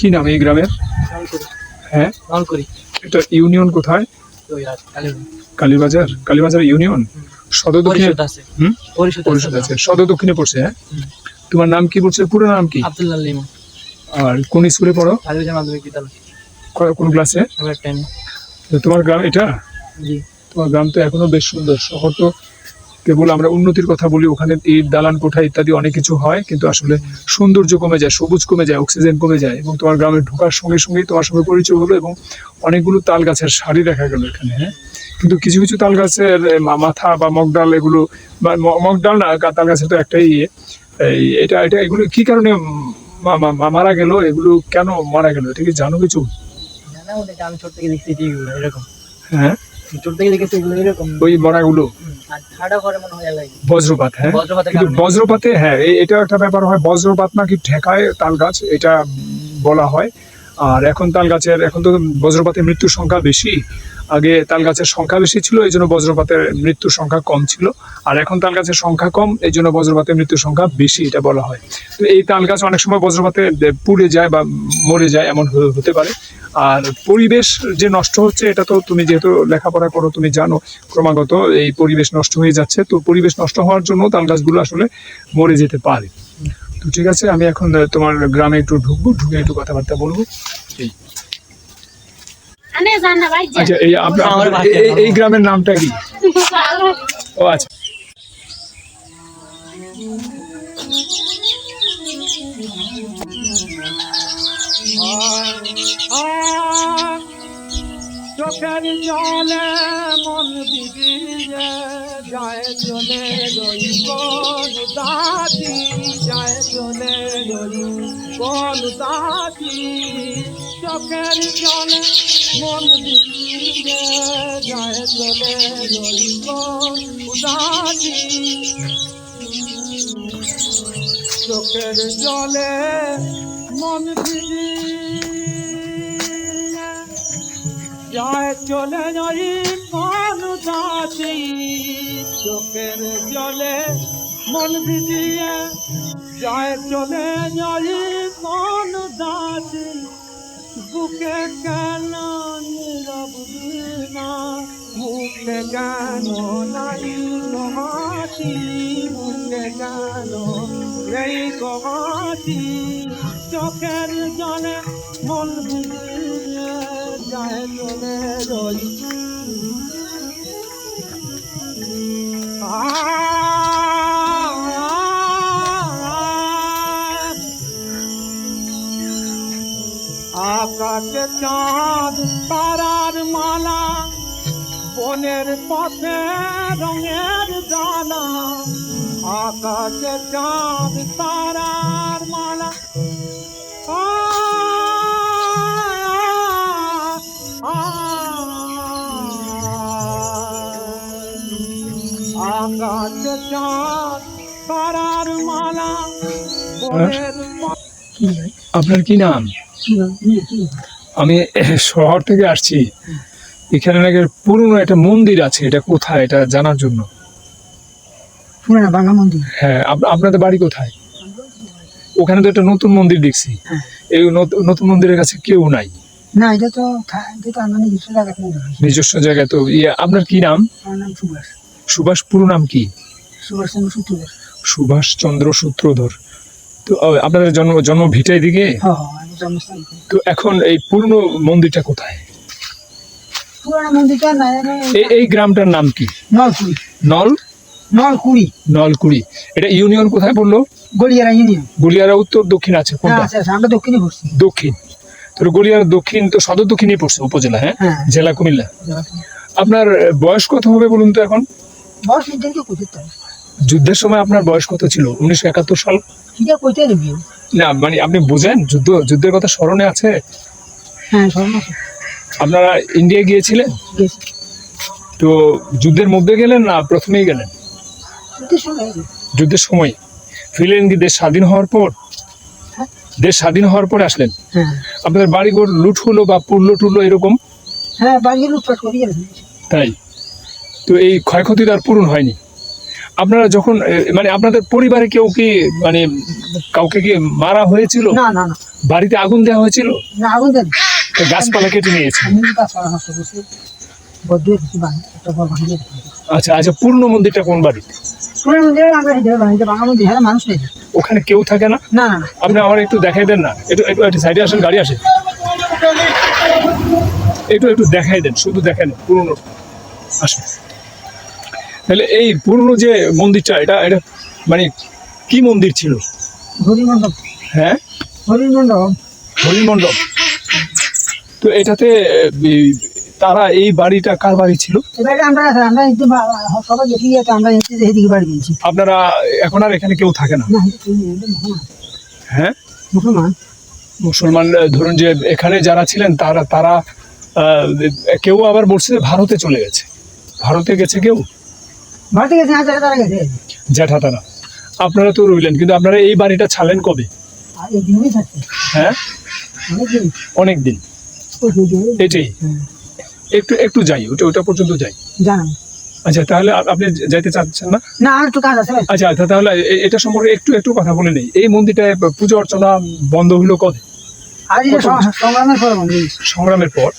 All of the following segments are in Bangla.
কি নাম এই গ্রামের? হ্যাঁ, এটা ইউনিয়ন কোথায়? কালীবাজার। কালীবাজার ইউনিয়ন সদর দক্ষিণে। পরিষদ আছে, সদর দক্ষিণে পড়ছে। হ্যাঁ, তোমার নাম কি বলছে? পুরো নাম কি? আব্দুল্লাহ লিমন। আর কোন স্কুলে পড়ো? কালীবাজার মাধ্যমিক বিদ্যালয়। কোন ক্লাসে? তোমার গ্রাম এটা? জি। তোমার গ্রাম তো এখনো বেশ সুন্দর। শহর তো কেবল আমরা উন্নতির কথা বলি, ওখানে ইট, দালান কোঠা ইত্যাদি অনেক কিছু হয়, কিন্তু আসলে সৌন্দর্য কমে যায়, সবুজ কমে যায়, অক্সিজেন কমে যায়। এবং তোমার গ্রামে ঢোকার সঙ্গে সঙ্গেই তোমার সঙ্গে পরিচয় হলো এবং অনেকগুলো তাল গাছের সারি দেখা গেল এখানে। হ্যাঁ, কিন্তু কিছু কিছু তাল গাছের মাথা বা মগডাল, এগুলো বা মগডাল না, তাল গাছের তো একটাই ইয়ে, এটা এটা এগুলো কি কারণে মারা গেল? এগুলো কেন মারা গেল এটা কি জানো কিছু? আমি ছোট থেকে দেখছি এরকম। হ্যাঁ, ছোট থেকে দেখেছি এগুলো এরকম, ওই মরাগুলো বজ্রপাত। হ্যাঁ, কিন্তু বজ্রপাতে, হ্যাঁ, এটা একটা ব্যাপার হয়, বজ্রপাত নাকি ঠেকায় তাল গাছ, এটা বলা হয়। আর এখন তাল গাছের, এখন তো বজ্রপাতের মৃত্যুর সংখ্যা বেশি। আগে তাল গাছের সংখ্যা বেশি ছিল, এই জন্য বজ্রপাতের মৃত্যুর সংখ্যা কম ছিল। আর এখন তাল গাছের সংখ্যা কম, এই জন্য বজ্রপাতের মৃত্যুর সংখ্যা বেশি, এটা বলা হয়। তো এই তাল গাছ অনেক সময় বজ্রপাতে পুড়ে যায় বা মরে যায়, এমন হতে পারে। আর পরিবেশ যে নষ্ট হচ্ছে, এটা তো তুমি যেহেতু লেখাপড়া করো, তুমি জানো ক্রমাগত এই পরিবেশ নষ্ট হয়ে যাচ্ছে। তো পরিবেশ নষ্ট হওয়ার জন্য তাল গাছগুলো আসলে মরে যেতে পারে। তো ঠিক আছে, আমি এখন তোমার গ্রামে একটু ঢুকবো, ঢুকে একটু কথাবার্তা বলবো। আচ্ছা, এই গ্রামের নামটা কি? ও আচ্ছা, চোখের জলে মন বিজিয়ে যায় চলে রই কোন দাতি, যায় চলে রই কোন দাতি। চোখের জলে মন বিজিয়ে যায় চলে রই কোন দাতি। চোখের জলে মন ভিজিয়ে যায় চলে নই কোন দাতি। চোখের জলে মন ভিজিয়ে যায় চলে নই কোন দাতি। বুকে কেন নীরব না, মুখে কেন নাই কমাতি, মুখে কেন নেই কমাতি। চোখের জলে মন ভিজিয়ে যায় চলে রই আকাশে চাঁদ তারার মালা, বনের পথে রঙের জানা। আকাশে চাঁদ তারার মালা, আকাশে চাঁদ তারার মালা, বনের আপনার কি নাম? আমি শহর থেকে আসছি, এখানে নাকি পুরনো একটা মন্দির আছে, এটা কোথায় এটা জানার জন্য। বাংলা মন্দির। হ্যাঁ, আপনাদের বাড়ি কোথায়? ওখানে তো একটা নতুন মন্দির দেখছি। এই নতুন মন্দিরের কাছে কেউ নাই? না, এটা তো নিজস্ব জায়গায়। তো আপনার কি নাম? সুভাষ। সুভাষ, পুরো নাম কি? সুভাষচন্দ্র সূত্রধর। সুভাষচন্দ্র সূত্রধর। তো আপনাদের জন্ম ভিটা এদিকে? তো এখন এই পুরনো মন্দিরটা কোথায়? এই গ্রামটার নাম কি? নলকুড়ি। এটা ইউনিয়ন কোথায় পড়লো? গলিয়ারা ইউনিয়ন। গলিয়ারা উত্তর দক্ষিণ আছে কোনটা? আমরা দক্ষিণে পড়ছি। দক্ষিণ। তো গলিয়ারা দক্ষিণ, তো সদর দক্ষিণে পড়ছে উপজেলা। হ্যাঁ, জেলা কুমিল্লা। আপনার বয়স কত হবে বলুন তো এখন? যুদ্ধের সময় আপনার বয়স কত ছিল? 1971 সাল না, মানে আপনি বুঝেন যুদ্ধের কথা স্মরণে আছে? হ্যাঁ, স্মরণ আছে। আপনারা ইন্ডিয়া গিয়েছিলেন? তো যুদ্ধের মধ্যে গেলেন না প্রথমেই গেলেন? যুদ্ধের সময়। ফিরলেন কি দেশ স্বাধীন হওয়ার পর? দেশ স্বাধীন হওয়ার পরে আসলেন? আপনাদের বাড়িঘর লুট হলো বা পুড়লো টুড়লো এরকম? হ্যাঁ, বাড়ি লুটপাট করে গেলেন। তাই? তো এই ক্ষয়ক্ষতি তার পূরণ হয়নি। আপনারা যখন মানে আপনাদের পরিবারে কেউ কি মানে কাউকে কি মারা হয়েছিল, না না না বাড়িতে আগুন দেওয়া হয়েছিল, না আগুন দেন তো গাছপালা কেটে নিয়েছে? আমি কাজ করা নষ্ট করছি বদ্ধ কিছু বানি একটা বড় বানিয়ে আচ্ছা আচ্ছা, পূর্ণ মন্দিরটা কোন বাড়িতে? পুরো মন্দিরে আমরা হিসেবে বানিয়ে বাংলা মন্দির হ্যাঁ মানুষ নেই ওখানে কেউ থাকে না? না না না আপনি আমার একটু দেখাই দেন না, একটু একটু একটু সাইডে আসেন, গাড়ি আসে, একটু একটু দেখাই দেন, শুধু দেখেন পুরনো। আসুন। তাহলে এই পুরনো যে মন্দিরটা, এটা এটা মানে কি মন্দির ছিল? হরিমণ্ডপ হ্যাঁ, হরিমণ্ডপ হরিমণ্ডপ। তো এটাতে তারা এই বাড়িটা কার বাড়ি ছিল? এবারে আমরা আমরা একটু সবাই গেছি গিয়ে আমরা এদিকে বাড়ি গেছি আপনারা এখন আর এখানে কেউ থাকে না? না হ্যাঁ, মুসলমান মুসলমান। ধরুন যে এখানে যারা ছিলেন তারা তারা কেউ আবার বলছে যে ভারতে চলে গেছে, ভারতে গেছে কেউ, ভারতে গেছে না তারা গেছে জ্যাঠা তারা। আপনারা তো রইলেন, কিন্তু আপনারা এই বাড়িটা ছাড়লেন কবে? আর এই দিনই থাকছে হ্যাঁ, অনেকদিন অনেক দিন। এটাই একটু একটু যাই, ওটা ওটা পর্যন্ত যাই। জানান আচ্ছা, তাহলে আপনি যাইতে চাচ্ছেন না? না আর একটু কাজ আছে আচ্ছা আচ্ছা, তাহলে এটা সম্পর্কে একটু একটু কথা বলে নেই। এই মন্দিরটায় পুজো অর্চনা বন্ধ হইলো কবে? আর এই সংগ্রামের পর বন্ধ হয়েছে। সংগ্রামের পর।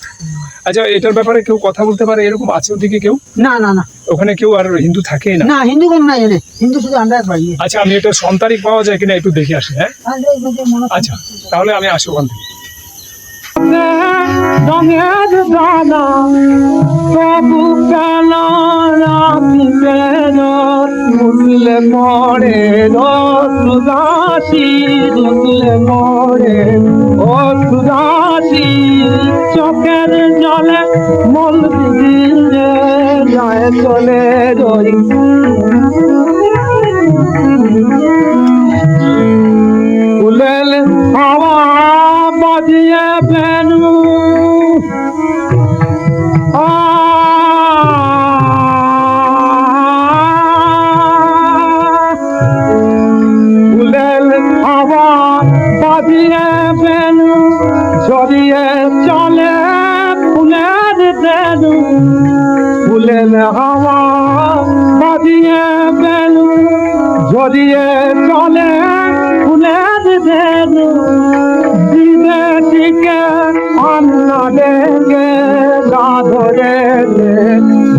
আচ্ছা, এটার ব্যাপারে কেউ কথা বলতে পারে এরকম আছে ওদিকে কেউ? না না না ওখানে কেউ আর হিন্দু থাকেই না? না হিন্দু কোন নাই এনে হিন্দু শুধু আমরা একবার আচ্ছা, আমি এটা সন্তানিক পাওয়া যায় কিনা একটু দেখে আসি। হ্যাঁ, আচ্ছা, তাহলে আমি আসি ওখান থেকে। রঙের দানা তবু কেন রাতি কেন উঠলে মরে রসুদাসী, উঠলে মরে রসুদাসী, চোখের জলে মল দিলে যায় চলে রই ফুলের হাওয়া বাজিয়ে বেনু ফুলের হাওয়া বাজিয়ে বেনু ছড়িয়ে চলে ফুলের বেনু, ফুলের হাওয়া বাজিয়ে বেনু ঝরিয়ে চলে ফুলের বেনু, দিকে আন্না ডেকে সাধরে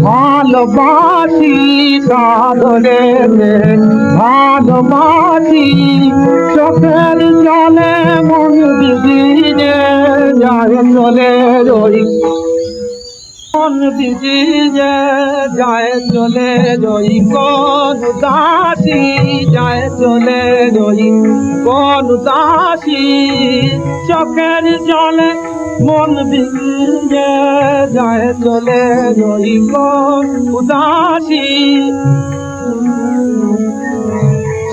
ভালোবাসি, সাধরে ভালোবাসি, চোখের জলে মন দিদিনে যায় চলে রই, মন দিদিনে যায় চলে রই, কোন দাসী যায় চলে রই, কোন দাসী, চোখের জলে মন ভিজে যায় চলে রই, কোন উদাসী,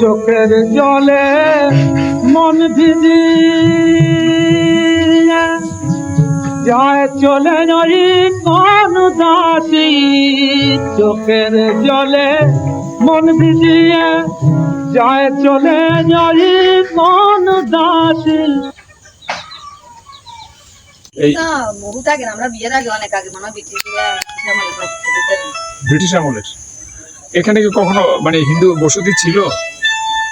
চোখের জলে মন ভিজে যায় চলে রই, কোন উদাসী, চোখের জলে মন ভিজিয়ে যায় চলে রই, কোন উদাসী। এই না বহুত আগে না, আমরা বিয়ের আগে অনেক আগে মনে হয় ব্রিটিশ আমলের এখানে কি কখনো মানে হিন্দু বসতি ছিল?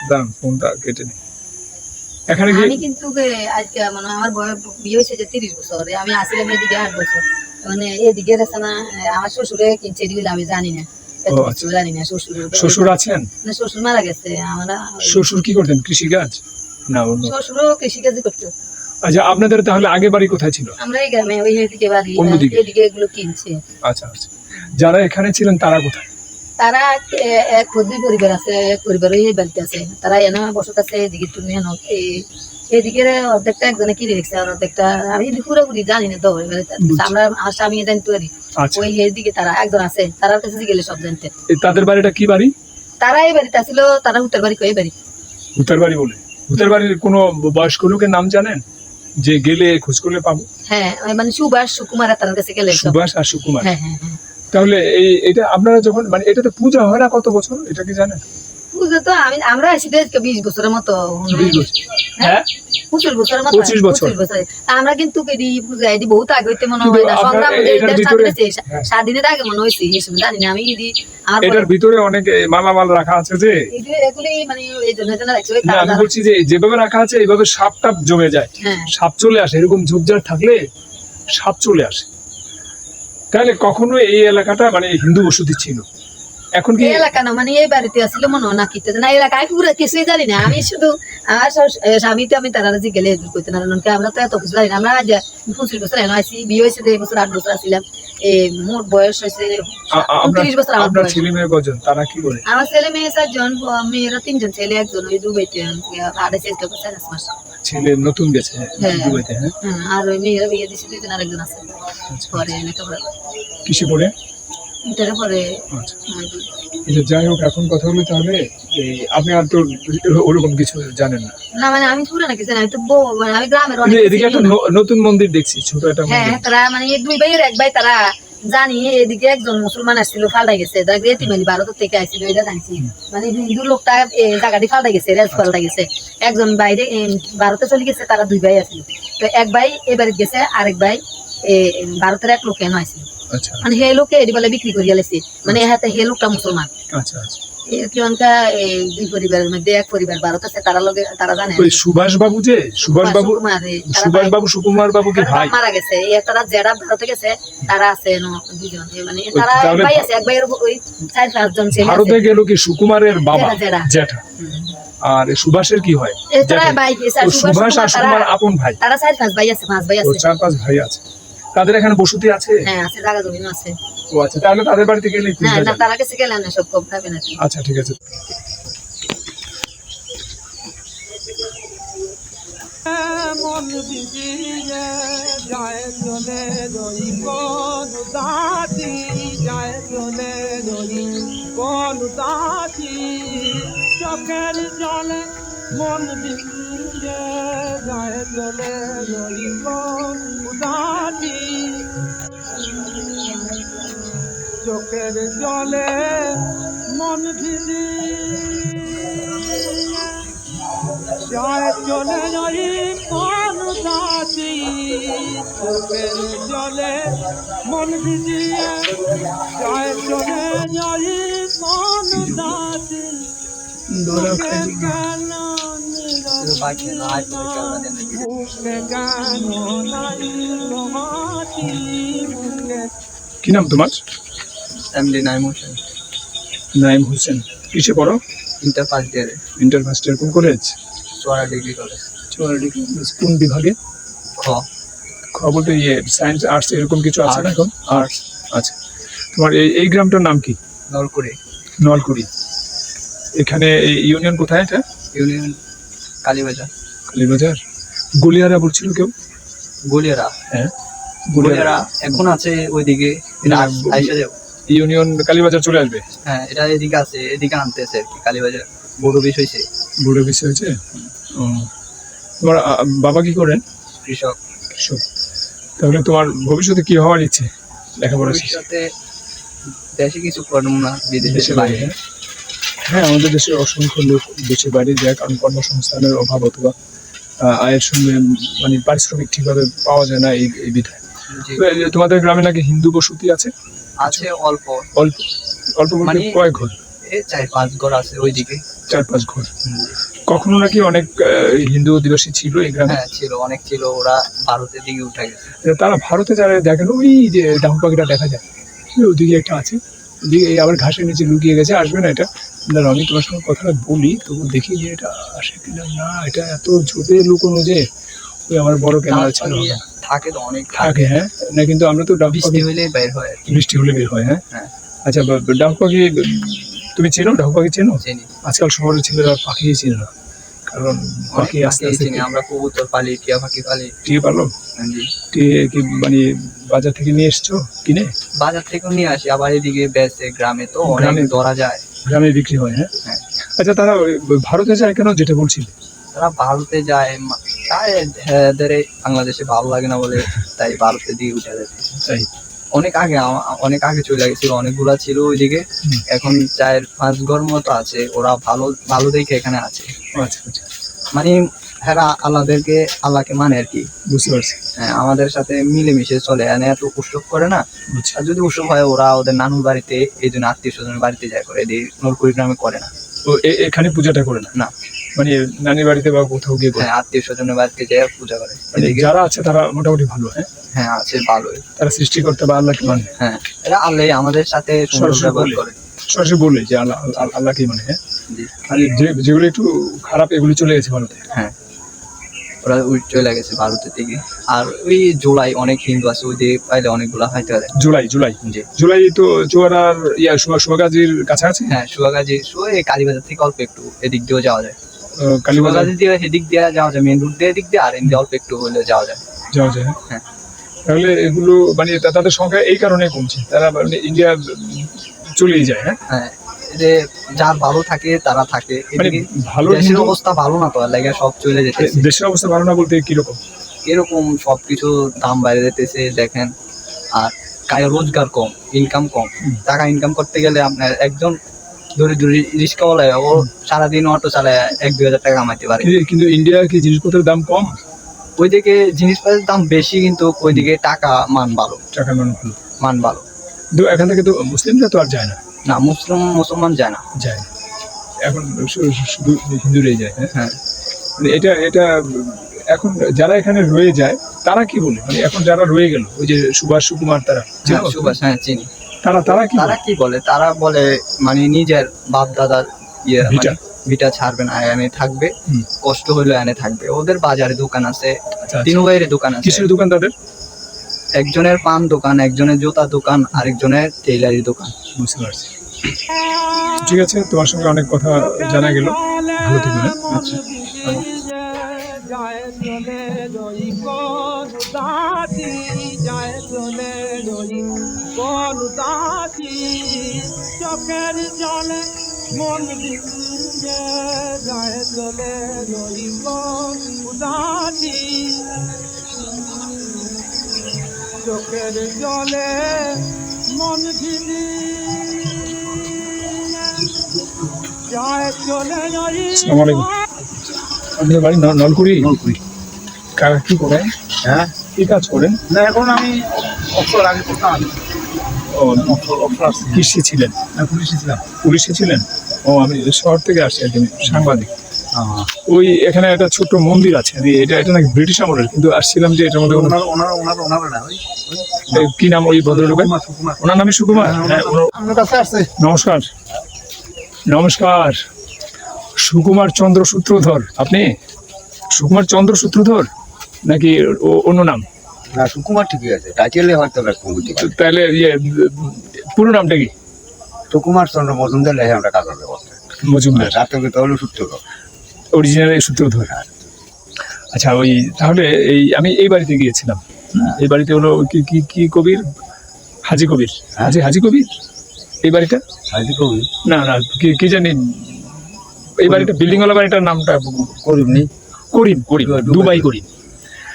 দাঁড়ান, ফোনটা কেটে নেই। এখানে কি আমি কিন্তু আজকে মানে আমার বিয়ে হয়েছে যে 30 বছর, আমি আসছিলাম এদিকে 8 বছর, মানে এদিকে আছে না আমার শ্বশুরে কিনছে এদিকে আমি জানি না, ও আচ্ছা, জানি না। শ্বশুর আছেন? না শ্বশুর মারা গেছে। আমরা শ্বশুর কি করতেন, কৃষিকাজ না অন্য? শ্বশুরও কৃষিকাজই করতো। আচ্ছা, আপনাদের তাহলে আগে বাড়ি কোথায় ছিল? আমরা এই গ্রামে ওই এদিকে বাড়ি, অন্যদিকে? এদিকে এগুলো কিনছে। আচ্ছা আচ্ছা, যারা এখানে ছিলেন তারা কোথায়? তারা এক দুই পরিবার আছে, এক পরিবার ওই বাড়িতে আছে, তারা এনে বসত আছে এদিকে। তুমি এদিকে অর্ধেকটা একজনে কিনে রেখেছে, আর অর্ধেকটা আমি পুরোপুরি জানি না তো। আমরা আমার স্বামী জানতো আর আচ্ছা, ওই এদিকে তারা একজন আছে, তার কাছে গেলে সব জানতে। তাদের বাড়িটা কি বাড়ি? তারা এই বাড়িতে ছিল, তারা হুতার বাড়ি কই বাড়ি, ভূতার বাড়ি বলে। ভূতার বাড়ির কোনো বয়স্ক লোকের নাম জানেন যে গেলে খোঁজ করলে পাবো? হ্যাঁ ওই মানে সুভাষ সুকুমার তার কাছে গেলে সব। সুভাষ আর সুকুমার। হ্যাঁ হ্যাঁ হ্যাঁ। তাহলে এটা আপনারা যখন মানে এটাতে পূজা হয় না কত বছর, এটা কি জানেন? পুজো তো আমরা আসি 20 বছরের মতো। 20 বছর। হ্যাঁ 25 বছর 25 বছর। আমরা কিন্তু এদি বহুত আগে হইতে মনে কিন্তু হয় না আপনার সংগ্রাম এটার ভিতরে- হ্যাঁ। স্বাধীনের আগে মনে হয়েছে এই সময় জানি না আমি এদি আমার এটার ভিতরে অনেক মালামাল রাখা আছে যে এগুলি মানে এই জন্য রাখছে না আমি বলছি যে যেভাবে রাখা আছে এইভাবে সাপ টাপ জমে যায়, হ্যাঁ সাপ চলে আসে, এরকম ঝোপঝাড় থাকলে সাপ চলে আসে। তাহলে কখনো এই এলাকাটা মানে হিন্দু বসতি ছিল, এখন কি এই এলাকা না মানে এই বাড়িতে আসলে মনে হয় না কি না এলাকায় পুরো কিছুই জানি না আমি শুধু আমার স্বামী তো আমি তারা জিজ্ঞেলে করতে না আমরা তো এত কিছু জানি না আমরা আজ 25 বছর এনে আছি বিয়ে হয়েছে 2 বছর 8 বছর আসছিলাম মোট বয়স হয়েছে 29 বছর আমার আপনার বয়স। ছেলে মেয়ে কজন, তারা কি করে? আমার ছেলে মেয়ে 4 জন, মেয়েরা 3 জন, ছেলে 1 জন ওই দুবাইতে আড়ে চেষ্টা করছে 4 মাস। ছেলে নতুন গেছে হ্যাঁ। দুবাইতে, হ্যাঁ হ্যাঁ আর ওই মেয়েরা বিয়ে দিচ্ছে 2 জন, আরেকজন আছে পরে লেখাপড়া কিসে পড়ে? এটার পরে আচ্ছা যাই হোক, এখন কথা হলো তাহলে এই আপনি আর তো ওরকম কিছু জানেন না, না মানে আমি পুরো না কিছু না আমি তো মানে আমি গ্রামের কিন্তু অনেক এদিকে একটা নতুন মন্দির দেখছি, ছোট একটা হ্যাঁ মন্দির। তারা মানে এই 2 ভাইয়ের 1 ভাই তারা জানি এদিকে একজন মুসলমান আসছিল ফাল্টাই গেছে তারা এতিমালি ভারত থেকে আসছিল এটা জানছি মানে হিন্দু লোকটা জায়গাটি ফাল্টাই গেছে রেস ফাল্টাই গেছে একজন বাইরে ভারতে চলে গেছে তারা 2 ভাই আসছিল তো 1 ভাই এবারে গেছে আরেক ভাই ভারতের এক লোক কেন আসছিল আচ্ছা মানে হে লোকে এটি বলে বিক্রি করে গেছে মানে হাতে হে লোকটা মুসলমান আচ্ছা আচ্ছা। কিয়নকা 2 পরিবারের মধ্যে 1 পরিবার ভারত আছে তারা লোকে তারা জানে ওই সুভাষ বাবু যে সুভাষ বাবু সুকুমার বাবু কি ভাই? মারা গেছে তারা যারা ভারতে গেছে তারা আছে 2 জন মানে তারা তাহলে ভাই আছে 1 ভাইয়ের ওই 4-5 জন ছেলে ভারতে আছে গেল কি সুকুমারের বাবা জেঠা। জ্যাঠা, আর সুভাষের কি হয়? তারা জ্যাঠা। ভাই ও সুভাষ আর সুকুমার আপন ভাই, তারা 4-5 ভাই আছে 5 ভাই ও আছে 4-5 ভাই আছে, তাদের এখানে বসতি আছে? হ্যাঁ আছে জায়গা জমি আছে ও আচ্ছা, তাহলে তাদের বাড়িতে গেলে হ্যাঁ না তারা কাছে গেলে না সব কম খাবে না আচ্ছা ঠিক আছে। মন ভিজিয়ে যায় চলে রই কোন দাতি যায় চলে রই কোন দাতি চোখের জলে মন ভিজিয়ে যায় চলে রই কোন দাতি চোখের জলে মন ভিজিয়ে যায় চলে যাই কোন দাতি চোখের জলে মন ভিজিয়ে যায় চলে যাই কোন দাতি চোখে কেন মুখে কেন নাই মাটি মুখে কি নাম তোমার? এমডি নাইম হোসেন, নাইম হোসেন। কিসে পড়ো? ইন্টার ফার্স্ট ইয়ারে, ইন্টার ফার্স্ট ইয়ার, কোন কলেজ? সোয়ারা degree college. কোন বিভাগে? খ খ বলতে সায়েন্স আর্টস এরকম কিছু আছে না Arts. এখন? আর্টস। আচ্ছা, তোমার এই গ্রামটার নাম কি? নলকুড়ি নলকুড়ি। এখানে এই ইউনিয়ন কোথায় এটা? ইউনিয়ন কালীবাজার। কালীবাজার। গলিয়ারা বলছিল কেউ? গলিয়ারা, হ্যাঁ গলিয়ারা এখন আছে ওইদিকে, এটা না, আইসা যাও। ইউনিয়ন কালীবাজার চলে আসবে। হ্যাঁ এটা এদিকে আছে, এদিকে আনতেছে আর কি। কালীবাজার বড় বেশ হয়েছে, বড় বেশি হয়েছে। ও, তোমার বাবা কি করেন? কৃষক। কৃষক। তাহলে তোমার ভবিষ্যতে কি হওয়ার ইচ্ছে? লেখাপড়া শেষে? ভবিষ্যতে দেশে কিছু করবো না, বিদেশে দেশের বাইরে? বাইরে। হ্যাঁ, আমাদের দেশে অসংখ্য লোক দেশের বাইরে যায়, কারণ কর্মসংস্থানের অভাব অথবা আয়ের সঙ্গে মানে পারিশ্রমিক ঠিকভাবে পাওয়া যায় না এই বিধায়। জি। তো এই যে তোমাদের গ্রামে নাকি হিন্দু বসতি আছে? আছে অল্প, অল্প অল্প বলতে মানে- কয় ঘর? এই 4-5 ঘর আছে ওইদিকে। 4-5 ঘর। কখনো নাকি অনেক হিন্দু অধিবাসী ছিল এই গ্রামে? হ্যাঁ ছিল, অনেক ছিল, ওরা ভারতের দিকে উঠে গেছে। তারা ভারতে যারা দেখেন ওই যে ডাহু পাখিটা দেখা যায়, ওদিকে একটা আছে, ওদিকে আবার ঘাসের নিচে লুকিয়ে গেছে, আসবে না এটা? না আমি তোমার সঙ্গে কথাটা বলি তবু দেখি যে এটা আসে কিনা। না, এটা এত ঝোপে লুকোনো যে ওই আমার বড় ক্যামেরা ছিল থাকে তো অনেক থাকে। হ্যাঁ না, কিন্তু আমরা তো ডাহু বৃষ্টি পাখি হইলেই বের হয় আর কি। বৃষ্টি হলে বের হয়। হ্যাঁ হ্যাঁ। আচ্ছা, ডাহু পাখি তুমি চেনো? ডাহু পাখি চেনো? চিনি, আজকাল শহরের ছেলেরা পাখি চিনে না, কারণ পাখি আস্তে আস্তে চিনি। আমরা কবুতর পালি, টিয়া পাখি পালি। টিয়ে পারলো? জি। টিয়ে কি মানে বাজার থেকে নিয়ে এসছো কিনে? বাজার থেকেও নিয়ে আসি, আবার এদিকে বেচে, গ্রামে তো অনেক গ্রামে? ধরা যায়। গ্রামে বিক্রি হয়। হ্যাঁ হ্যাঁ। আচ্ছা, তারা ওই ভারতে যায় কেন যেটা বলছিলে? তারা ভারতে যায়, তাই এদের এই বাংলাদেশে ভালো লাগে না বলে তাই ভারতের দিকে উঠে যাচ্ছে। তাই অনেক আগে চলে গেছিল, অনেকগুলা ছিল ওইদিকে। হুম। এখন 4-5 ঘর মতো আছে, ওরা ভালো ভালো দেখে এখানে আছে। আচ্ছা আচ্ছা। মানে হেরা আল্লাহকে মানে আর কি। বুঝতে পারছি। হ্যাঁ, আমাদের সাথে মিলেমিশে চলে, এনে এত উৎসব করে না। বুঝছি। আর যদি উৎসব হয় ওরা ওদের নানুর বাড়িতে, এই জন্য আত্মীয় স্বজনের বাড়িতে যায় করে, এদের নলকুড়ি গ্রামে করে না। ও এখানে পূজাটা করে না? না, মানে নানির বাড়িতে বা কোথাও গিয়ে করে? হ্যাঁ, আত্মীয় স্বজনের বাড়িতে যায় পূজা করে। মানে এদিকে যারা আছে তারা মোটামুটি ভালো। হ্যাঁ, হ্যাঁ আছে ভালোই। তারা সৃষ্টিকর্তা বা আল্লাহকে মানে। হ্যাঁ, এরা আল্লাহ আমাদের সাথে সুন্দর সরাসরি ব্যবহার বলে। করে। সরাসরি বলে যে আল্লাহকেই মানে। হ্যাঁ, জি। আর যেগুলো একটু খারাপ এগুলো চলে গেছে ভারতে। হ্যাঁ, ওরা চলে গেছে ভারতের দিকে। আর ওই জুলাই অনেক হিন্দু আছে, ওই দিয়ে পাইলে অনেকগুলা খাইতে পারে। জুলাই জি। জুলাই তো চুয়াডার সুয়াগাজীর কাছাকাছি। হ্যাঁ, সুয়াগাজী কালীবাজার থেকে অল্প একটু এদিক দিয়েও যাওয়া যায়। কালীবাজার সুয়াগাজী দিয়ে এদিক দিয়ে যাওয়া যায়, মেন রুট দিয়ে এদিক দিয়ে, আর এমনি অল্প একটু হলে যাওয়া যায়। যাওয়া যায়। হ্যাঁ। তাহলে এগুলো মানে তাদের সংখ্যা এই কারণে কমছে, তারা মানে ইন্ডিয়া চলেই যায়। হ্যাঁ, হ্যাঁ, এই যে যার ভালো থাকে তারা থাকে। মানে এদিকে ভালো দেশের হিন্দু- অবস্থা ভালো না, তো আর লাগে সব চলে যেতেছে। দেশের অবস্থা ভালো না বলতে কিরকম? এরকম সবকিছু দাম বাইরে যেতেছে দেখেন। আর রোজগার কম, ইনকাম কম। টাকা ইনকাম করতে গেলে আপনার একজন রিক্সাওয়ালা ও সারাদিন অটো চালায় 1-2 হাজার টাকা কামাইতে পারে। কিন্তু ইন্ডিয়া কি জিনিসপত্রের দাম কম? ওইদিকে জিনিসপত্রের দাম বেশি, কিন্তু ওইদিকে টাকা মান ভালো। টাকার মান ভালো। মান ভালো। কিন্তু এখান থেকে তো মুসলিমরা তো আর যায় না। না, মুসলমান যায় না। যায় না, এখন শুধু হিন্দুরাই যায়। হ্যাঁ, হ্যাঁ, মানে এটা এখন যারা এখানে রয়ে যায় তারা কি বলে, মানে এখন যারা রয়ে গেল ওই যে সুভাষ সুকুমার তারা, হ্যাঁ, সুভাষ, হ্যাঁ চিনি। তারা কি তারা বলে? কি বলে? তারা বলে মানে নিজের বাপ দাদার ভিটা। ভিটা ছাড়বে না, এনে থাকবে। হুম। কষ্ট হইলেও এনে থাকবে। ওদের বাজারে দোকান আছে, আচ্ছা, আচ্ছা। তিনু ভাইয়ের দোকান আছে। কিসের দোকান তাদের? একজনের পান দোকান, একজনের জুতা দোকান, আরেকজনের টেইলারি দোকান। বুঝতে পারছি। ঠিক আছে, তোমার সঙ্গে অনেক কথা জানা গেল। ভালো থেকো। হ্যাঁ? আচ্ছা। যায় চলে রই কোন দাতি, যায় চলে রই কোন দাতি, চোখের জলে মন ভিজে, যায় চলে রই কোন দাতি, চোখের জলে মন ভিজে, যায় চলে রই। আসসালামু আলাইকুম। আপনাদের বাড়ি নলকুড়ি? কারা কি করেন? হ্যাঁ, কি কাজ করেন? না এখন আমি অবসর আগে করতাম। ও, কৃষি ছিলেন? পুলিশে ছিলাম। পুলিশে ছিলেন? ও, আমি শহর থেকে আসছি একজন সাংবাদিক। ওই এখানে একটা ছোট্ট মন্দির আছে, এটা নাকি ব্রিটিশ আমলের, কিন্তু আসছিলাম যে এটার মধ্যে ওনারা না কি নাম ওই ভদ্রলোকের? সুকুমার। ওনার নামই সুকুমার? হ্যাঁ, আপনার কাছে আসছে। নমস্কার। নমস্কার। সুকুমার চন্দ্র সূত্রধর আপনি? সুকুমার চন্দ্র সূত্রধর নাকি অন্য নাম? না, সুকুমার ঠিকই আছে, টাইটেলে হয়তো বুঝতে পারি। তাহলে পুরো নামটা কি? সুকুমার চন্দ্র মজুমদার লেখে আমরা কাজ করতে করতে মজুমদার। রাত্রে হলো সূত্রধর। অরিজিনাল সূত্রধর। আচ্ছা, ওই তাহলে আমি এই বাড়িতে গিয়েছিলাম। এই বাড়িতে হলো কি কবির? হাজি কবির। হাজি কবির এই বাড়িটা? হাজি কবি না কি জানি এই বাড়িটা, বিল্ডিংওয়ালা বাড়িটার নামটা করিমনি। করিম। দুবাই করিম।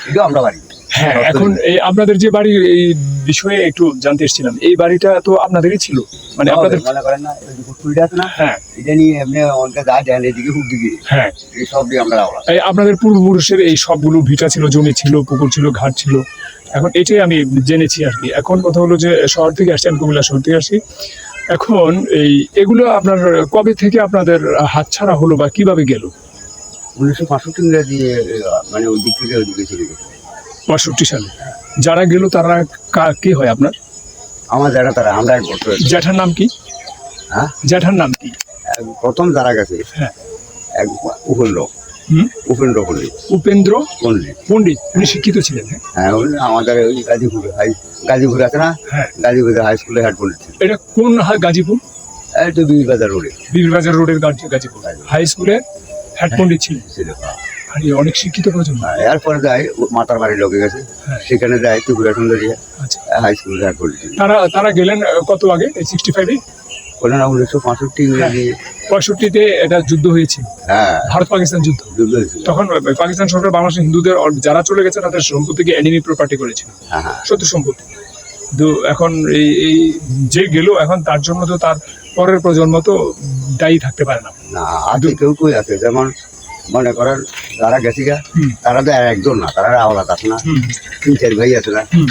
এটা আমরা বাড়ি। হ্যাঁ, এখন এই আপনাদের যে বাড়ির এই বিষয়ে একটু জানতে এসেছিলাম। এই বাড়িটা তো আপনাদেরই ছিল, মানে আপনাদের? মনে করেন না, ওই যে পুকুরটা আছে না, হ্যাঁ, এটা নিয়ে এমনি অনেকটা যা দেন এদিকে হুক দিকে, হ্যাঁ। এই সব দিয়ে আমরা আওলা। এই আপনাদের পূর্বপুরুষের এই সবগুলো ভিটা ছিল, জমি ছিল, পুকুর ছিল, ঘাট ছিল। এখন এটাই আমি জেনেছি আর কি। এখন কথা হলো যে শহর থেকে আসছি, আমি কুমিল্লা শহর থেকে আসছি। এখন এগুলো আপনার কবে থেকে আপনাদের হাতছাড়া হলো বা কিভাবে গেল? 1965 ইংরেজি মানে ওই দিক থেকে ওইদিকে চলে গেছে। 65 সালে যারা গেল তারা কে হয় আপনার? আমার যারা তারা আমরা এক বছর। জ্যাঠার নাম কি? হ্যাঁ, জ্যাঠার নাম কি? প্রথম যারা গেছে হ্যাঁ। এক উপেন্দ্র পল্লী। উপেন্দ্র পল্লী পণ্ডিত। উনি শিক্ষিত ছিলেন? হ্যাঁ, আমাদের ওই গাজীপুর আছে না, হ্যাঁ। গাজীপুরের হাই স্কুলে হেড পণ্ডিত ছিল। এটা কোন গাজীপুর? এই তো বীরবাজার রোডে। বীরবাজার রোডের গাজীপুর হাই স্কুলের হেড পণ্ডিত ছিলেন। আরে, অনেক শিক্ষিত প্রজন্ম। এরপরে যায় মাতার বাড়ির লোকে গেছে, হ্যাঁ। সেখানে যায় ত্রিপুরা সুন্দরিয়া আচ্ছা, হাই স্কুল হেড পণ্ডিত ছিল। তারা গেলেন কত আগে? 65-এ? বলে না 1965 ইংরেজি। 65-তে এটা যুদ্ধ হয়েছিল, হ্যাঁ, ভারত পাকিস্তান যুদ্ধ। যুদ্ধ হয়েছিল। তখন পাকিস্তান সরকার বাংলাদেশের হিন্দুদের যারা চলে গেছে তাদের সম্পত্তিকে এনিমি প্রপার্টি করেছিল, হ্যাঁ, হ্যাঁ। শত্রু সম্পত্তি। তো এখন এই যে গেল, এখন তার জন্য তো তার পরের প্রজন্ম তো দায়ী থাকতে পারে না। না, আছে কেউ আছে, যেমন মনে করেন যারা গেছি গা হুম। তারা তো আর একজন না, তারা আওলাদ আছে না, হুম, 3-4 ভাই আছে না, হুম।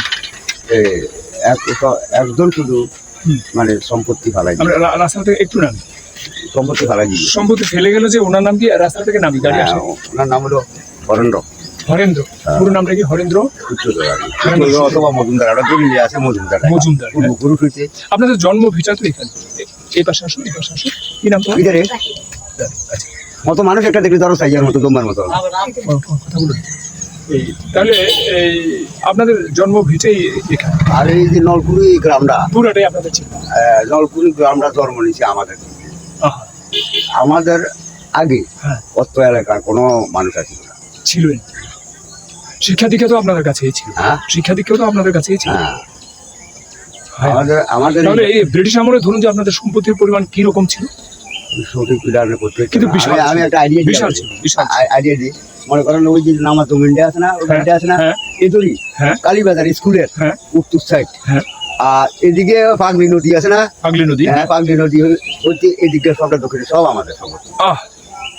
একজন শুধু হুম। মানে সম্পত্তি ফালাই আমরা রাস্তা থেকে একটু নামি, সম্পত্তি ফালাই দিল। সম্পত্তি ফেলে গেল যে ওনার নাম কি রাস্তা থেকে নামি গাড়ি আসে? ওনার নাম হলো হরেন্দ্র হরেন্দ্র, হ্যাঁ। পুরো নামটা কি হরেন্দ্র সূত্রধর আর কি। সূত্রধর অথবা মজুমদার, ওটা দলিলে আছে মজুমদার। মজুমদার, হ্যাঁ। পূর্বপুরুষ হইতে আপনাদের জন্ম ভিটা তো এখানে, এই পাশে আসুন, এই পাশে আসুন, কি নাম তোমার? ভিতরে আচ্ছা, মতো মানুষ একটা দেখলে ধরো সাইজের মতো দম্বার মতো। কথা বলুন। তাহলে এই আপনাদের জন্ম ভিটেই এখানে, আর এই যে নলকুড়ি গ্রামটা, পুরাটাই আপনাদের ছিল? নলকুড়ি গ্রামটা জন্ম নিয়েছে আমাদের। আহা, আমাদের আগে হ্যাঁ। অত এলাকার কোনো মানুষ আছে না। ছিলেন। শিক্ষা দীক্ষা তো আপনাদের কাছেই ছিল? হ্যাঁ শিক্ষা দীক্ষা তো আপনাদের কাছেই ছিল? হ্যাঁ হ্যাঁ। আমাদের আমাদের তাহলে এই ব্রিটিশ আমলে ধরুন যে আপনাদের সম্পত্তির পরিমাণ কি রকম ছিল? সঠিক পিলারে করতে কিন্তু বিশাল আমি ছিল। একটা আইডিয়া বিশাল ছিল, বিশাল ছিল। আইডিয়া দিই। মনে করেন ওই যে নামা তো মিন্ডে আছে না, ওই হ্যাঁ, মিন্ডে আছে না, হ্যাঁ। এদুরি হ্যাঁ, কালীবাজার স্কুলের হ্যাঁ, উত্তর সাইড, হ্যাঁ। আর এদিকে পাগলি নদী আছে না, পাগলি নদী, হ্যাঁ পাগলি নদী হচ্ছে এদিকে সবটা দক্ষিণে সব আমাদের সম্পত্তি। আহ,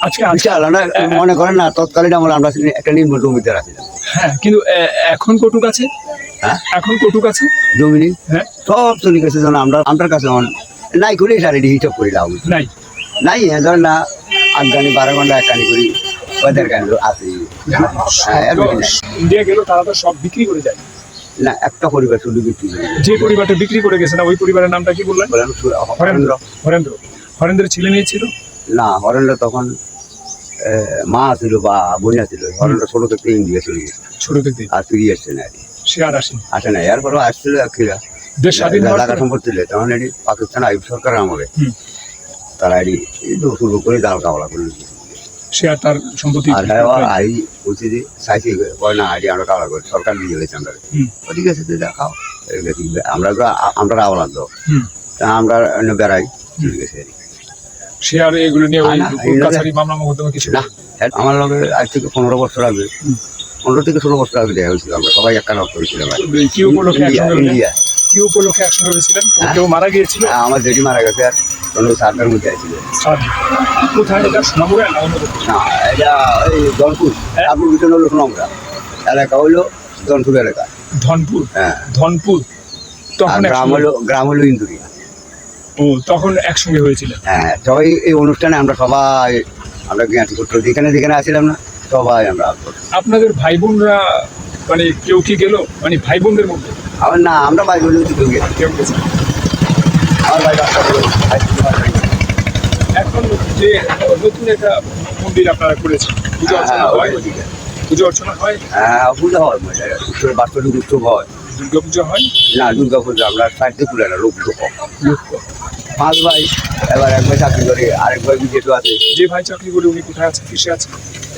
আজকে আজকে বিশাল না, মনে করেন না তৎকালীন আমরা ছিলাম একটা নিম্ন জমিদার আছিলাম। হ্যাঁ, কিন্তু এখন কটুক আছে? হ্যাঁ এখন কটুক আছে? জমিনি হ্যাঁ, সব চলে গেছে, যেন আমরা আমার কাছে নাই করে সারি হিসাব করি লাভ নাই। নাই। ধরেন না 8 গানি 12 ঘন্টা 1 গানি করি, 5 গানি আছে। হ্যাঁ, এর বেশি নাই। ইন্ডিয়া গেল তারা তো সব বিক্রি করে যায়। না একটা পরিবার শুধু বিক্রি করি। যে পরিবারটা বিক্রি করে গেছে না, ওই পরিবারের নামটা কি বললেন? বলেন হরেন্দ্র। হরেন্দ্র, হরেন্দ্রের ছেলে মেয়ে ছিল? না, হরেন্দ্র তখন মা ছিল বা বোন ছিল। হরেন্দ্র ছোট থেকে ইন্ডিয়া চলে গেছে, ছোট থেকে আর ফিরিয়ে আসছে না, সে আর আসেনি। আসে না। এরপরও আসছিল একরা দেশ স্বাধীন হওয়ার জায়গা পরে? সম্পত্তি ছিল তখন এটি পাকিস্তান আইব সরকারের আমলে হুম। তারা এটি শুরু করে দাল কাওলা করে দিয়েছে। সে আর তার সম্পত্তি আর আই বলছি যে চাইছি কয় না আইডি আমরা কাওলা করি, সরকার দিয়ে গেছে আমরা। হুম। ঠিক আছে তুই দেখাও, আমরা তো আমরা আওলাদ দাও, হুম। তা আমরা বেড়াই। ঠিক আছে, সে আর এগুলো নিয়ে ওই না, কোর্ট কাছারি মামলা মোকদ্দমা কিছু না আমার লগে আজ থেকে 15 বছর আগে, 15 থেকে 16 বছর আগে দেখা হয়েছিল। আমরা সবাই একটা নক করেছিলাম। কি উপলক্ষে একসঙ্গে ইন্ডিয়া কি উপলক্ষে একসঙ্গে হয়েছিলেন? কেউ মারা গিয়েছিল? আমার জেঠি মারা গেছে, আর অন্য সারটার মধ্যে আইছিল। কোথায় এটা? সোনামুড়া না অন্য কোথাও? না, এটা এই জনপুর, হ্যাঁ? আপনার পিছনে হলো সোনামুড়া এলাকা, হইলো জনপুর এলাকা। ধনপুর। হ্যাঁ, ধনপুর। আর তখন গ্রাম হলো ইন্দুরিয়া। ও, তখন একসঙ্গে হয়েছিলেন? হ্যাঁ, সবাই এই অনুষ্ঠানে আমরা সবাই আমরা জ্ঞাতি করতে যেখানে যেখানে আসছিলাম না, সবাই আমরা আপনাদের ভাই বোনরা মানে কেউ কি গেল, মানে ভাই বোনদের মধ্যে আবার না, আমরা ভাই বলে কেউ গেছি। কেউ গেছে? আমার ভাই রাস্তা করে এখন যে নতুন একটা মন্দির আপনারা করেছেন, পুজো অর্চনা হয়? পুজো অর্চনা হয়? হ্যাঁ, পূজা হয়, উৎসবের বাস্তবিক উৎসব হয়। দুর্গা পুজো হয়? না, দুর্গা পূজা আমরা সাইডে তুলে না, লোক কম। লোক কম। 5 ভাই, এবার 1 ভাই চাকরি করে, আরেক ভাই বিদেশে আছে। যে ভাই চাকরি করে উনি কোথায় আছে, কিসে আছে?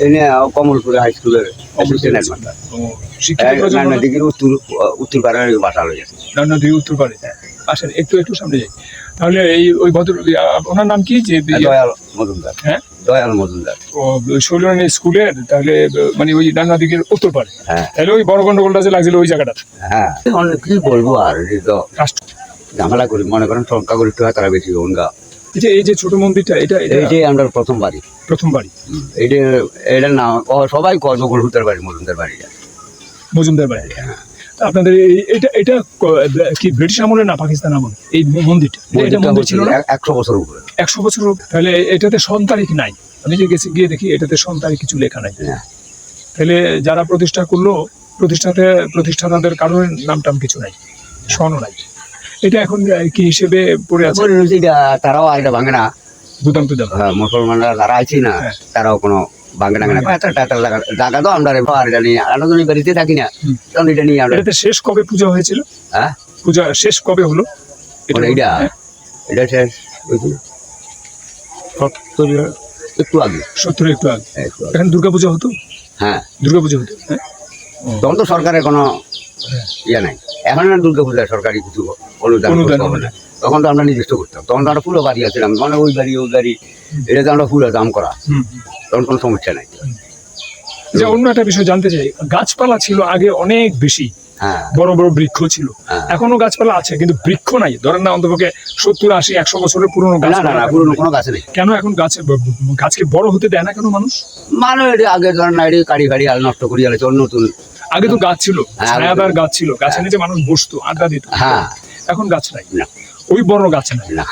এনে কমলপুরে হাই স্কুলের অ্যাসিস্ট্যান্ট হেডমাস্টার। ও, শিক্ষিত প্রজন্ম নানা দিকের উত্তর পাড়ার বাসা হয়ে গেছে। নানা দুই উত্তর পারে। আসেন একটু একটু সামনে যাই। তাহলে এই ওই ভদ্র ওনার নাম কি? যে দয়াল মজুমদার। হ্যাঁ, দয়াল মজুমদার। ও শৈলরানী স্কুলের, তাহলে মানে ওই ডান্না দিকের উত্তর পারে। হ্যাঁ তাহলে ওই বড় গন্ডগোলটা যে লাগছিল ওই জায়গাটা হ্যাঁ, অনেক কি বলবো আর, এই তো রাষ্ট্র। ঝামেলা করি, মনে করেন সংখ্যাগরিষ্ঠ হয় তারা বেশি গঙ্গা। এই যে ছোট মন্দিরটা, এটা এইটাই আমরা প্রথম বাড়ি। প্রথম বাড়ি? এইটা এটার নাম সবাই কজগর হুতার বাড়ি, মজুমদার বাড়ি। মজুমদার বাড়ি। তা আপনাদের এটা এটা কি ব্রিটিশ আমলে না পাকিস্তান আমলে এই মন্দিরটা? এটা মন্দির ছিল না 100 বছর উপরে। 100 বছর? তাহলে এটাতে সন তারিখ নাই? আমি যে গেছি গিয়ে দেখি এটাতে সন তারিখ কিছু লেখা নাই। হ্যাঁ। তাহলে যারা প্রতিষ্ঠা করলো, প্রতিষ্ঠাতাদের কারণের নাম টাম কিছু নাই, সনও নাই। এটা এখন কি হিসেবে পড়ে আছে? তারাও আর এটা ভাঙে না, গুদাম টুদাম? মুসলমানরা যারা আছে না, হ্যাঁ। তারাও কোনো ভাঙে না। জায়গা তো আমরা জানি, আমরা তো বাড়িতে থাকি না, তখন এটা নিয়ে আমরা। এটাতে শেষ কবে পূজা হয়েছিল? হ্যাঁ, পূজা শেষ কবে হলো? এইটা হ্যাঁ, এটা শেষ হয়েছিল 70 একটু আগে। 70 একটু আগে। একটু আগে। এখন দুর্গাপূজা হতো? হ্যাঁ, দুর্গাপূজা হতো। হ্যাঁ, তখন তো সরকারের কোনো ইয়ে নাই। এখন না দুর্গা পূজায় সরকারি কিছু অনুদান হবে না, তখন তো আমরা নিজস্ব করতাম। তখন তো আমরা পুরো বাড়ি আছিলাম, মানে ওই বাড়ি এটা তো আমরা পুরো দাম করা, হুম। তখন কোনো সমস্যা নাই। আচ্ছা, অন্য একটা বিষয় জানতে চাই, গাছপালা ছিল আগে অনেক বেশি, হ্যাঁ বড় বড় বৃক্ষ ছিল, হ্যাঁ। এখনো গাছপালা আছে কিন্তু বৃক্ষ নাই, ধরেন না অন্তপক্ষে 70, 80, 100 বছরের পুরনো গাছ। না না না পুরনো কোনো গাছ নেই। কেন এখন গাছকে বড় হতে দেয় না কেন মানুষ? মানে আগে ধরেন না এটি কাড়ি ফাড়ি আল নষ্ট করি আলে নতুন। আগে তো গাছ ছিল, হ্যাঁ, ছায়াদার গাছ ছিল, গাছের নিচে মানুষ বসতো, আড্ডা দিত। হ্যাঁ এখন গাছ নাই, না। ওই বড় গাছ নাই। না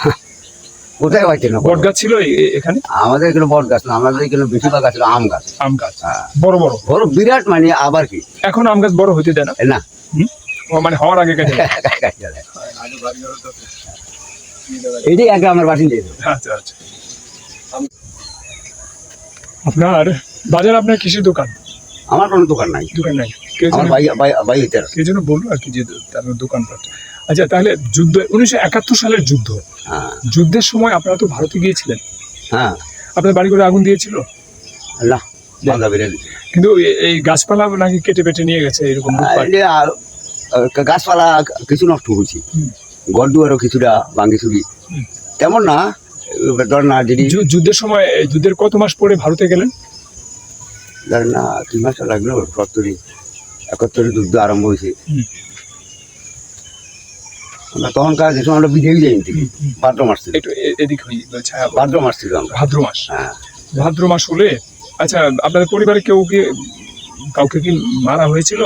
কোথায় পাইছে না বট গাছ ছিল এখানে, আমাদের এখানে বট গাছ না, আমাদের এখানে বেশিরভাগ গাছ ছিল আম গাছ। আম গাছ হ্যাঁ। বড় বড়, বড় বিরাট মানে আবার কি এখন আম গাছ বড় হতে দেয় না। না ও মানে হওয়ার আগে কেটে দেয়। এটি আগে আমার বাসিন্দা। আচ্ছা আচ্ছা। আপনার বাজার, আপনার কিসের দোকান? আমার কোনো দোকান নাই, দোকান নাই, কেউ আমার ভাই হইতে কে যেন বললো আর কি যে তার দোকানপাট। আচ্ছা, তাহলে যুদ্ধ 1971 সালের যুদ্ধ, হ্যাঁ যুদ্ধের সময় আপনারা তো ভারতে গিয়েছিলেন, হ্যাঁ আপনার বাড়ি করে আগুন দিয়েছিল? না বাধা বেড়ে দিচ্ছে। কিন্তু এই গাছপালা নাকি কেটে পেটে নিয়ে গেছে এরকম লুটপাট। গাছপালা কিছু নষ্ট হয়েছে, হুম। ঘর দুয়ারও কিছুটা ভাঙ্গি চুরি, হুম। তেমন না। ধর না যদি যুদ্ধের সময়, যুদ্ধের কত মাস পরে ভারতে গেলেন? ধর না 3 মাস লাগলো, 71 যুদ্ধ আরম্ভ হয়েছে। হুম। আমরা তখনকার যে সময় আমরা বিদেশি যাই থেকে ভাদ্র মাস ছিল, একটু এদিক হই, ছায়া ভাদ্র মাস ছিল আমরা। ভাদ্র মাস। হ্যাঁ ভাদ্র মাস হলে, আচ্ছা, আপনাদের পরিবারে কাউকে কি মারা হয়েছিল?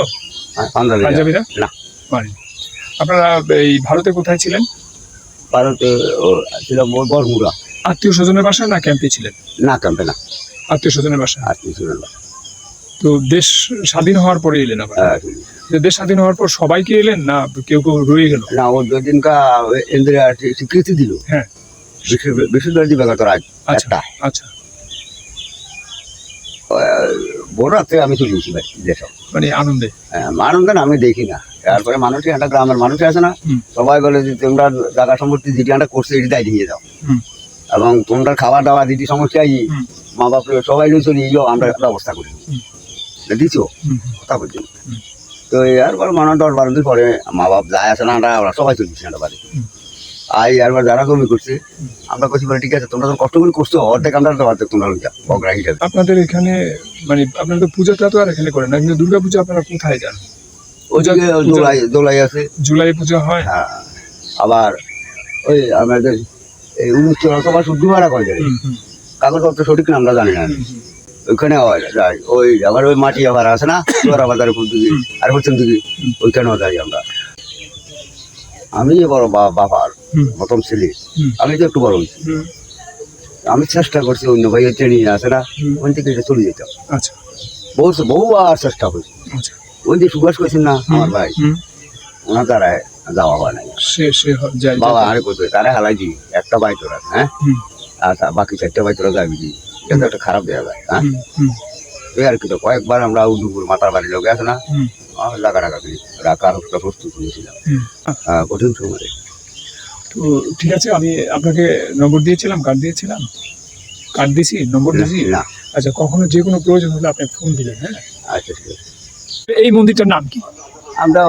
পাঞ্জাবিরা না মারেনি। আপনারা এই ভারতে কোথায় ছিলেন? ভারতে ছিল বরমুরা। আত্মীয় স্বজনের বাসা না ক্যাম্পে ছিলেন? না ক্যাম্পে না, আত্মীয় স্বজনের বাসা। আর কিছু না। তো দেশ স্বাধীন হওয়ার পরে এলেন আবার? হ্যাঁ, দেশ স্বাধীন হওয়ার পর সবাইকে এলেন না কেউ কেউ রয়ে গেল? না ও দুদিনকা ইন্দিরা স্বীকৃতি দিল। হ্যাঁ। বিশ্ববিদ্যালয় দিবে গত রাত আচ্ছা 1টা। আচ্ছা, বড় রাত্রে আমি চলে গেছি দেশ। মানে আনন্দে? আনন্দ না আমি দেখি না। তারপরে মানুষ একটা গ্রামের মানুষ আছে না, হুম। সবাই বলে যে তোমরা জায়গা সম্পত্তি যেটি আমরা করছো এটি দায় দিয়ে যাও, হুম। এবং তোমরা খাওয়া দাওয়া দিদি সমস্যা হুম। মা বাপ সবাই চলে এলো, আমরা ব্যবস্থা করি হুম। দিছ হুম। কথা বলছি। হুম। তো এরপর মানুষ 10-12 দিন পরে মা বাপ যায় আসে না, আমরা সবাই চলছি না বাড়ি। হুম। এরপর যারা জমি করছে আমরা কছি বলে ঠিক আছে তোমরা তো কষ্ট করে করছো, অর্ধেক আমরা তো অর্ধেক তোমরা লইয়া বগরা হিসাবে। আপনাদের এখানে মানে আপনারা তো পূজাটা তো আর এখানে করেন না, কিন্তু দুর্গা পূজা আপনারা কোথায় যান? ওইদিকে দোলাই আছে। জুলাই পূজা হয়? হ্যাঁ, আবার ওই আমাদের এই 19 সভা শুদ্ধ ভাড়া করে যায়, হুম, হুম, কাগজপত্র সঠিক না আমরা জানি না। হুম, হুম। ওইখানে যায় ওই আবার ওই মাটি আবার আছে না তোরা বাজারে ফুল দিকে আর হচ্ছেন দিকে, ওইখানেও যাই আমরা। আমি যে বড় বাবার হুম। প্রথম ছেলে, হুম। আমি তো একটু বড় হয়েছি। হুম। আমি চেষ্টা করছি অন্য ভাইয়ের ট্রেনিং আছে না, হুম। ওই থেকে এটা চলে যেতাম। আচ্ছা বহুবার চেষ্টা করছি। আচ্ছা। ওই যে সুভাষ করছেন না আমার ভাই, হুম। ওনার দ্বারায় যাওয়া হয় না। সে যায় বাবা আরে করবে তারা হালাই দিই একটা বাইক তোরা, হ্যাঁ, হুম। আর বাকি 4টা বাইক তোরা যাবি দিই, এটা তো একটা খারাপ দেওয়া যায়। হ্যাঁ, হুম, হুম, এই আর কি। তো কয়েকবার আমরা উদুপুর মাতার বাড়ির লোক আছে না, হুম, লাগা রাখার প্রস্তুত নিয়েছিলাম হুম। কঠিন সময়। তো ঠিক আছে, আমি আপনাকে নম্বর দিয়েছিলাম, কার্ড দিয়েছিলাম, কার্ড দিয়েছি, নম্বর দিয়েছি। না আচ্ছা, কখনো যে কোনো প্রয়োজন হলে আপনি ফোন দিবেন। হ্যাঁ, আচ্ছা ঠিক আছে। এই মন্দিরটার নাম কি? আমরা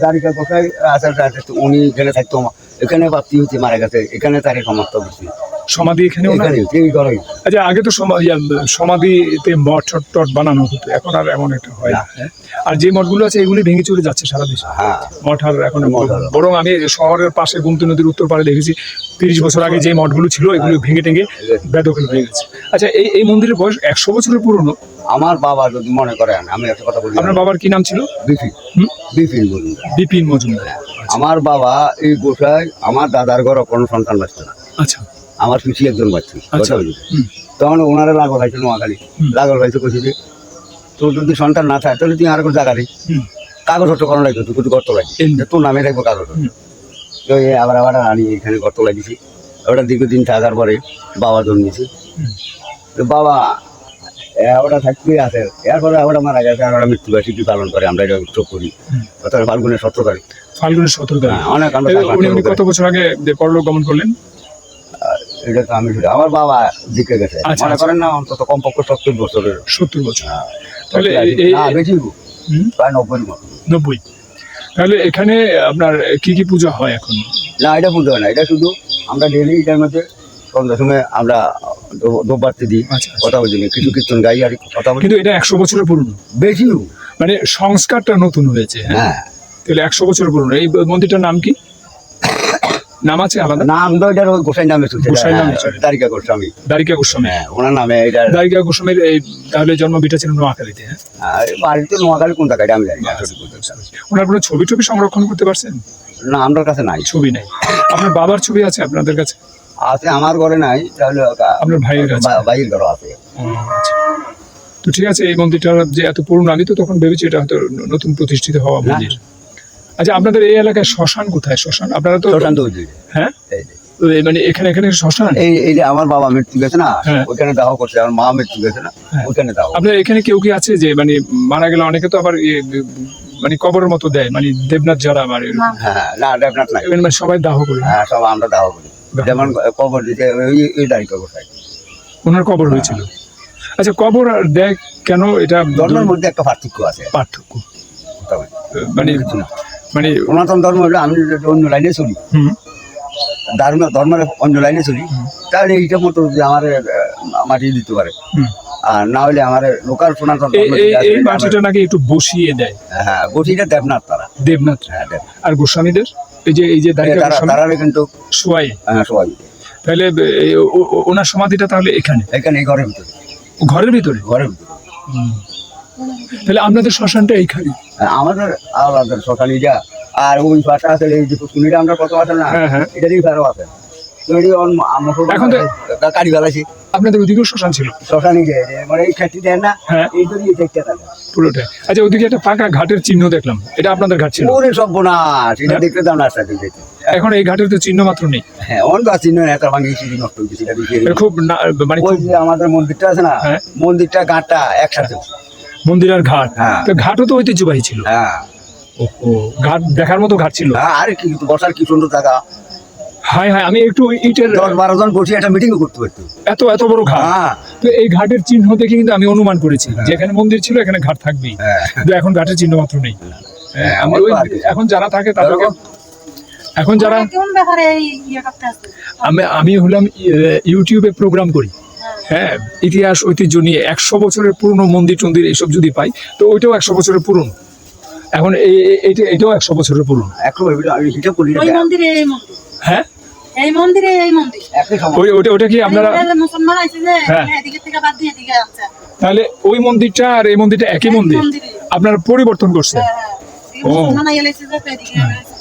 গাড়িটা কোথায় আসার উনি এখানে থাকতো, এখানে বাপ্তি হচ্ছে মারা গেছে, এখানে তারে সমাপ্ত করছি, সমাধি এখানেও না? এখানে এই ঘরেই। আচ্ছা, আগে তো সমাধিতে মঠ টট বানানো হতো, এখন আর এমন একটা হয় না। হ্যাঁ, আর যে মঠগুলো আছে এগুলি ভেঙে চলে যাচ্ছে সারা দেশে। হ্যাঁ, মঠ আর এখন মঠ আর- বরং আমি শহরের পাশে গুমতি নদীর উত্তর পাড়ে দেখেছি 30 বছর আগে যে মঠগুলো ছিল এগুলো ভেঙে টেঙে বেদখল হয়ে গেছে। আচ্ছা, এই মন্দিরের বয়স 100 বছরের পুরনো। আমার বাবা যদি মনে করেন, আমি একটা কথা বলি, আপনার বাবার কি নাম ছিল? বিপিন, হুম? বিপিন বলুন। বিপিন মজুমদার। আমার বাবা এই গোসায় আমার দাদার ঘর কোনো সন্তান বাঁচত না, আচ্ছা আমার পিছিয়ে একজন বাচ্চা। আচ্ছা। হুম। তখন ওনারা লাগল হয়েছিল নোয়াখালী, হুম। লাগল হয়েছে কইছে যে তোর যদি সন্তান না থাকে তাহলে তুই আর কোনো জায়গা নেই, হুম। কাগজপত্র কোনো লাগবে, তুই কিছু গর্ত লাগবে, হুম। তোর নামে থাকবে কাগজ। হুম। তো আবার আনি এখানে গর্ত লাগিয়েছি। ওটা দীর্ঘদিন থাকার পরে বাবা জন্মেছি। হুম। তো বাবা ওটা থাকতে আছে, এরপরে ওটা মারা গেছে, আর ওরা মৃত্যুবার্ষিকী পালন করে, আমরা এটা উৎসব করি। হুম। অর্থাৎ ফাল্গুনের 17 তারিখ। ফাল্গুনের 17 তারিখ। হ্যাঁ, অনেক আমরা উনি কত বছর আগে পরলোক গমন করলেন? এটা তো আমি আমার বাবা দিকে গেছে, আচ্ছা, মনে আচ্ছা। করেন না অন্তত কমপক্ষে 70 বছরের। 70 বছর। হ্যাঁ। তাহলে না, বেশি হুম, প্রায় 90 মতো। 90। তাহলে এখানে আপনার কি কি পূজা হয় এখন? না, এটা পুজো হয় না, এটা শুধু আমরা ডেলি এটার মধ্যে সন্ধ্যার সময় আমরা দোবারতে দিই আচ্ছা, আচ্ছা। কথা বলি কিছু কীর্তন গাই আর কথা বলি কিন্তু এটা 100 বছরের পুরনো, বেশি মানে সংস্কারটা নতুন হয়েছে। হ্যাঁ, হ্যাঁ তাহলে 100 বছরের পুরনো। এই মন্দিরটার নাম কি, নাম আছে আলাদা? নাম তো এটার ওই গোসাই নামে চলছে গোসাই নামে চলে। তারিকা গোস্বামী দ্বারিকা গোস্বামী। হ্যাঁ ওনার নামে এটা দ্বারিকা গোস্বামীর এই তাহলে জন্ম ভিটা ছিল নোয়াখালীতে। হ্যাঁ, বাড়িতে নোয়াখালী কোন জায়গায় আমি জানি না সঠিক বলতে। ওনার কোনো ছবি টবি সংরক্ষণ করতে পারছেন? না আমার কাছে নাই ছবি নাই। আপনার বাবার ছবি আছে আপনাদের কাছে? আছে আমার ঘরে নাই তাহলে আপনার ভাইয়ের কাছে? ভাইয়ের ঘরে আছে আচ্ছা। তো ঠিক আছে, এই মন্দিরটা যে এত পুরনো, আমি তো তখন ভেবেছি এটা হয়তো নতুন প্রতিষ্ঠিত হওয়া মন্দির। আচ্ছা, আপনাদের এই এলাকায় শ্মশান কোথায়? শ্মশান আপনারা তো, শ্মশান তো ওই দিকে। হ্যাঁ, এই যে। তো এই মানে এখানে এখানে শ্মশান। এই যে আমার বাবা মৃত্যু গেছে না হ্যাঁ। ওইখানে দাহ করছে, আমার মা মৃত্যু গেছে না হ্যাঁ। ওইখানে দাহ আপনার এখানে কেউ কি আছে যে মানে মারা গেলে অনেকে তো আবার মানে কবরের মতো দেয়, মানে দেবনাথ যারা আবার এরকম। হ্যাঁ না দেবনাথ নাই মানে সবাই দাহ করে। হ্যাঁ সব আমরা দাহ করি যেমন কবর দিতে এই দাঁড়িয়ে গোসাই ওনার কবর হয়েছিল। আচ্ছা, কবর আর দেয় কেন, এটা ধর্মের মধ্যে একটা পার্থক্য আছে পার্থক্য? তবে মানে কিছু না মানে সনাতন ধর্ম হলো আমি যদি অন্য লাইনে চলি হুম, ধর্মের অন্য লাইনে চলি তাহলে এইটা মতো যে আমার মাটি দিতে পারে হুম। আর না হলে আমার লোকাল সনাতন এই ধর্ম এই যেটা আছে, এই মাটিটা নাকি একটু বসিয়ে দেয় হ্যাঁ বটিটা দেবনাথ তারা দেবনাথ। হ্যাঁ দেবনাথ। আর গোস্বামীদের এই যে দ্বারিকা গোস্বামী তারা কিন্তু সোয়াই, সবাই তাহলে ওনার সমাধিটা তাহলে এখানে এখানে এই ঘরের ভিতরে ঘরের ভিতরে। ঘরের ভিতরে তাহলে আপনাদের শ্মশানটা এইখানে? আমাদের আলাদা শ্মশানী যা আর ওই পাশে আছে এই যে পুষ্কুনিটা আমরা কত আছে না হ্যাঁ, হ্যাঁ। এটারই ফেরো আছে তো এটি এখন তো- কারি বেলাছি আপনাদের ওদিকেও শ্মশান ছিল? শ্মশানী যে মানে এই খেটি দেন না হ্যাঁ। এই তো এই দেখতে থাকে পুরোটা। আচ্ছা, ওদিকে একটা পাকা ঘাটের চিহ্ন দেখলাম, এটা আপনাদের ঘাট ছিল? ওরে সব বোনাস এটা দেখতে দাম না সাথে দেখতে এখন এই ঘাটের তো চিহ্ন মাত্র নেই। হ্যাঁ অন্য আছে না এত ভাঙি সিঁড়ি নষ্ট হয়েছে সেটা দেখে এটা খুব মানে ওই খুব যে আমাদের মন্দিরটা আছে না হ্যাঁ। মন্দিরটা গাঁটটা একসাথে মন্দির আর ঘাট। হ্যাঁ। তো ঘাটও তো ঐতিহ্যবাহী ছিল। হ্যাঁ ও, ঘাট দেখার মতো ঘাট ছিল। হ্যাঁ আর কি বসার কি সুন্দর জায়গা হাই হাই, আমি একটু ইটের 10-12 জন বসে একটা মিটিংও করতে পারতো এত বড় ঘাট। হ্যাঁ তো এই ঘাটের চিহ্ন দেখে কিন্তু আমি অনুমান করেছি যে এখানে মন্দির ছিল, এখানে ঘাট থাকবেই। হ্যাঁ কিন্তু এখন ঘাটের চিহ্ন মাত্র নেই। হ্যাঁ, আমি অল্প ওই আর কি। এখন যারা থাকে তাদেরকে, এখন যারা কোন ব্যাপারে এই ইয়ে করতে আসছে? আমি হলাম ইউটিউবে প্রোগ্রাম করি। হ্যাঁ, ইতিহাস ঐতিহ্য নিয়ে 100 বছরের পুরনো মন্দির টন্দির এইসব যদি পাই তো ওইটাও 100 বছরের পুরনো। এখন এটাও 100 বছরের পুরনো। একটু আমি হিসাব করি ওই মন্দিরে এই মন্দির, হ্যাঁ, এই মন্দিরে এই মন্দির। একই সময় ওটা কি আপনারা এই যে মুসলমান আছে যে হ্যাঁ। এদিকে থেকে বাদ দিয়ে এদিকে আছে। তাহলে ওই মন্দিরটা আর এই মন্দিরটা একই মন্দির, মন্দিরে। আপনারা পরিবর্তন করছেন? হ্যাঁ, মুসলমান আইলে আছে যে এদিকে আছে।